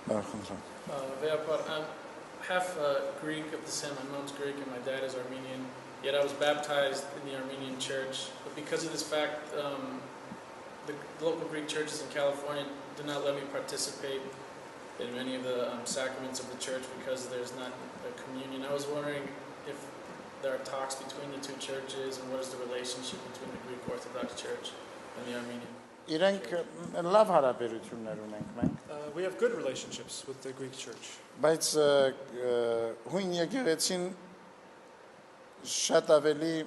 I'm half Greek of descent. My mom's Greek and my dad is Armenian. Yet I was baptized in the Armenian church. But because of this fact, the local Greek churches in California do not let me participate in many of the sacraments of the church because there's not a communion. I was wondering if there are talks between the two churches and what is the relationship between the Greek Orthodox Church and the Armenian. We have good relationships with the Greek Church. Բայց հույն եկեղեցին շատ ավելի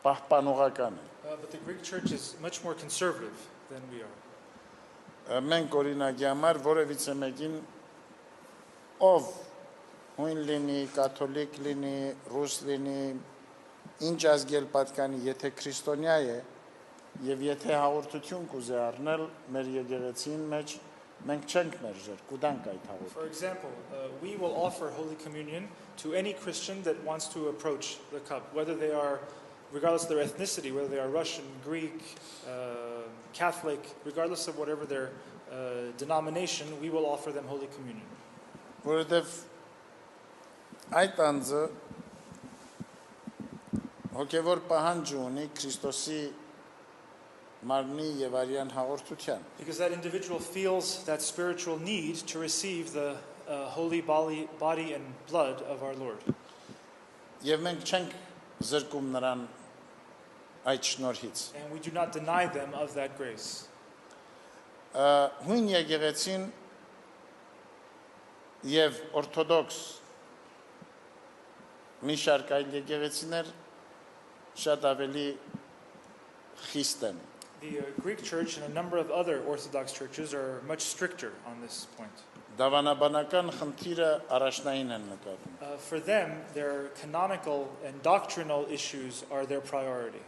պահպանողական է. But the Greek Church is much more conservative than we are. Մենք օրինակի համար որևիցե մեկին ով հույն լինի, կաթոլիկ լինի, ռուս լինի, ինչ ազգել պատկանի, եթե քրիստոնյա է եւ եթե հաղորդություն կուզե առնել մեր եկեղեցին մեջ, մենք չենք մերժել, կուտանք այդ հաղորդությունը. For example, we will offer Holy Communion to any Christian that wants to approach the cup, whether they are, regardless of their ethnicity, whether they are Russian, Greek, Catholic, regardless of whatever their denomination, we will offer them Holy Communion. Որովհետև այդ անձը հոգևոր պահանջ ունի Քրիստոսի մարմնի եւ արյան հաղորդության. Because that individual feels that spiritual need to receive the holy body and blood of our Lord. Եվ մենք չենք զրկում նրան այդ շնորհից. And we do not deny them of that grace. Հույն եկեղեցին եւ օրթոդոքս մի շարք այլ եկեղեցիներ շատ ավելի խիստ են. The Greek Church and a number of other Orthodox churches are much stricter on this point. Դավանաբանական խնդիրը առաջնային են նկատում. For them, their canonical and doctrinal issues are their priority.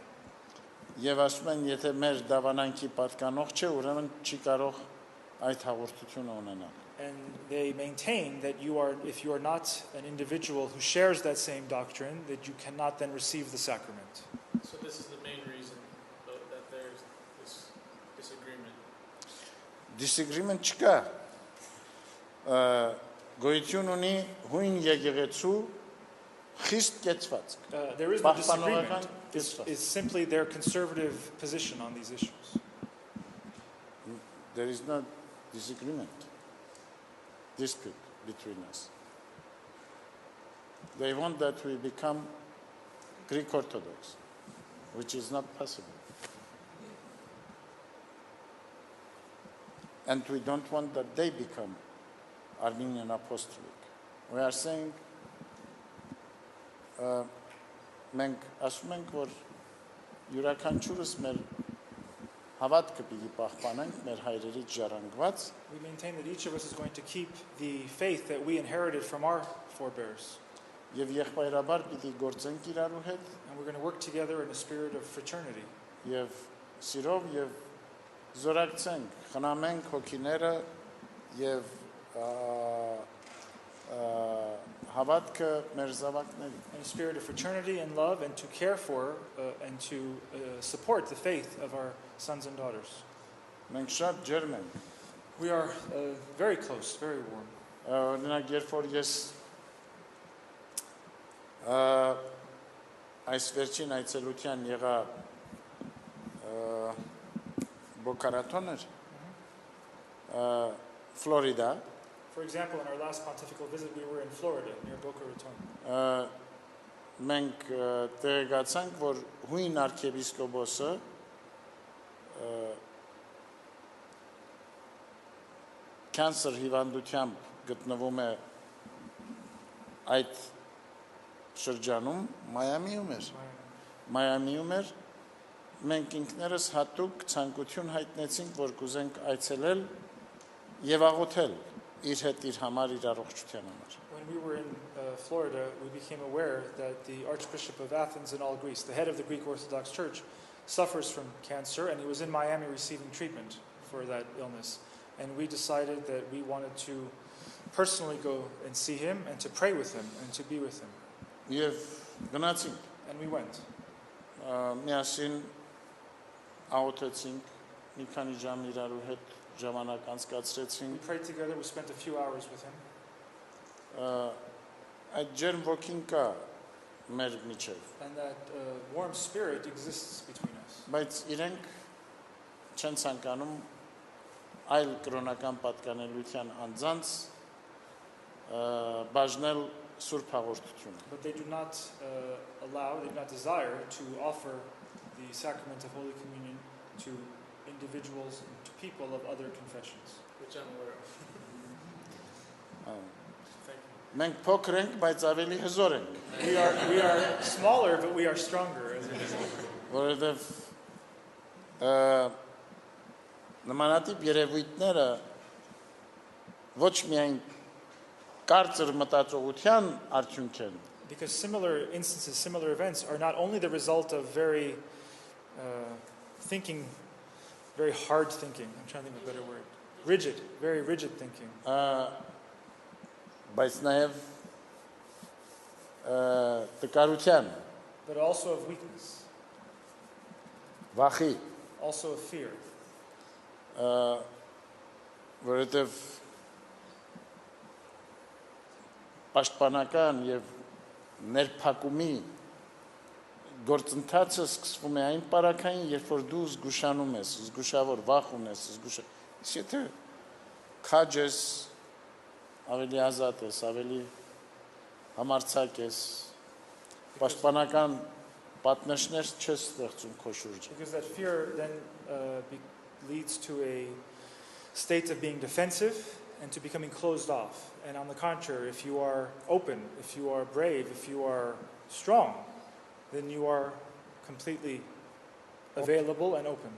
Եվ ասում են, եթե մեր դավանանքի պատկանող չէ, ուրեմն չի կարող այդ հաղորդությունը ունենալ. And they maintain that if you are not an individual who shares that same doctrine, that you cannot then receive the sacrament. So this is the main reason that there's this disagreement. Disagreement չկա. Գոյություն ունի հույն եկեղեցու խիստ կեցված. There is no disagreement. It's simply their conservative position on these issues. There is no disagreement, dispute between us. They want that we become Greek Orthodox, which is not possible. And we don't want that they become Armenian Apostolic. We are saying, մենք ասում ենք, որ յուրաքանչյուրս մեր հավատքը պիտի պահպանենք, մեր հայրերից ժառանգված. We maintain that each of us is going to keep the faith that we inherited from our forebears. Եվ եղբայրաբար պիտի գործենք իրարու հետ. And we're going to work together in a spirit of fraternity. Եվ սիրով եւ զորակցենք, խնամենք հոգիները եւ հավատքը մեր զավակներին. In a spirit of fraternity and love, and to care for and to support the faith of our sons and daughters. Մենք շատ ջերմ ենք. We are very close, very warm. Օրինակ, երբ որ ես այս վերջին այցելության եղա Բոկարատոներ, Florida. For example, in our last pontifical visit, we were in Florida, near Boca Raton. Մենք տեղեկացանք, որ հույն arciepiskoposը կանսեր հիվանդությամբ գտնվում է այդ շրջանում, Մայամիում էր, մենք ինքներս հատուկ ցանկություն հայտնեցինք, որ կուզենք այցելել եւ աղոթել իր հետ իր համար իր առողջության համար. When we were in Florida, we became aware that the Archbishop of Athens and all Greece, the head of the Greek Orthodox Church, suffers from cancer, and he was in Miami receiving treatment for that illness. And we decided that we wanted to personally go and see him and to pray with him and to be with him. Եվ գնացինք. And we went. Միասին աղոթեցինք, մի քանի ժամ իրար հետ ժամանակ անցկացրեցինք, We prayed together, we spent a few hours with him. այդ ջերմ ոգին կա մեր միջև, And that warm spirit exists between us. բայց իրենք չեն ցանկանում այլ կրոնական պատկանելության անձանց բաժնել սուրբ հաղորդությունը։ But they do not they do not desire to offer the sacrament of Holy Communion to individuals, to people of other confessions. Which I'm aware of. Thank you. Մենք փոքր ենք, բայց ավելի հզոր ենք, We are smaller, but we are stronger. որովհետև նմանատիպ երևույթները ոչ միայն կարծր մտածողության արդյունք են, Because similar instances, similar events are not only the result of very thinking, very hard thinking. I'm trying to think of a better word. Rigid, very rigid thinking. բայց նաև տկարության, But also of weakness, վախի, also of fear. որովհետև պաշտպանական եւ ներփակումի գործընթացը սկսվում է այն պարակային, երբ որ դու զգուշանում ես, զգուշավոր վախ ունես, եթե քաջ ես, ավելի ազատ ես, ավելի համարձակ ես, պաշտպանական պատնեշներ չես ստեղծում քո շուրջը։ Because that fear then leads to a state of being defensive and to becoming closed off. And on the contrary, if you are open, if you are brave, if you are strong, then you are completely available and open.